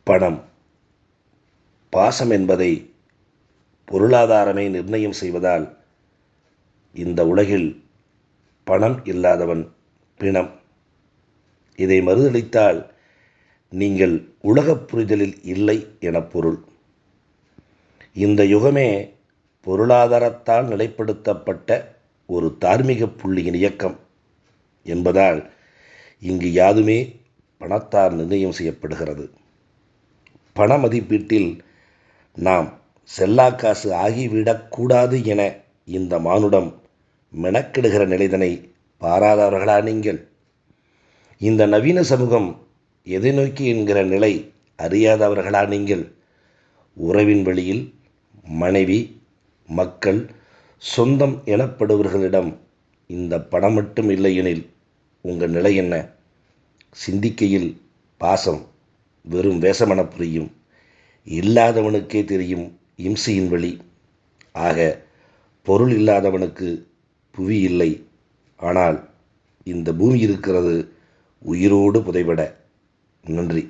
பணம், பாசம் என்பதை பொருளாதாரமே நிர்ணயம் செய்வதால் இந்த உலகில் பணம் இல்லாதவன் பிணம். இதை மறுதலித்தால் நீங்கள் உலகப் புரிதலில் இல்லை என பொருள். இந்த யுகமே பொருளாதாரத்தால் நிலைப்படுத்தப்பட்ட ஒரு தார்மீக புள்ளியின் இயக்கம் என்பதால் இங்கு யாதுமே பணத்தால் நிர்ணயம் செய்யப்படுகிறது. பண மதிப்பீட்டில் நாம் செல்லாக்காசு ஆகிவிடக்கூடாது என இந்த மானுடம் மெனக்கெடுகிற நிலைதனை பாராதவர்களா நீங்கள்? இந்த நவீன சமூகம் எதை நோக்கி என்கிற நிலை அறியாதவர்களா நீங்கள்? உறவின் வழியில் மனைவி, மக்கள், சொந்தம் எனப்படுபவர்களிடம் இந்த பணம் மட்டும் இல்லையெனில் உங்கள் நிலை என்ன? சிந்திக்கையில் பாசம் வெறும் வேஷமென புரியும். இல்லாதவனுக்கே தெரியும் இம்சையின் வழி. ஆக பொருள் இல்லாதவனுக்கு புவி இல்லை. ஆனால் இந்த பூமி இருக்கிறது உயிரோடு புதைபட. நன்றி.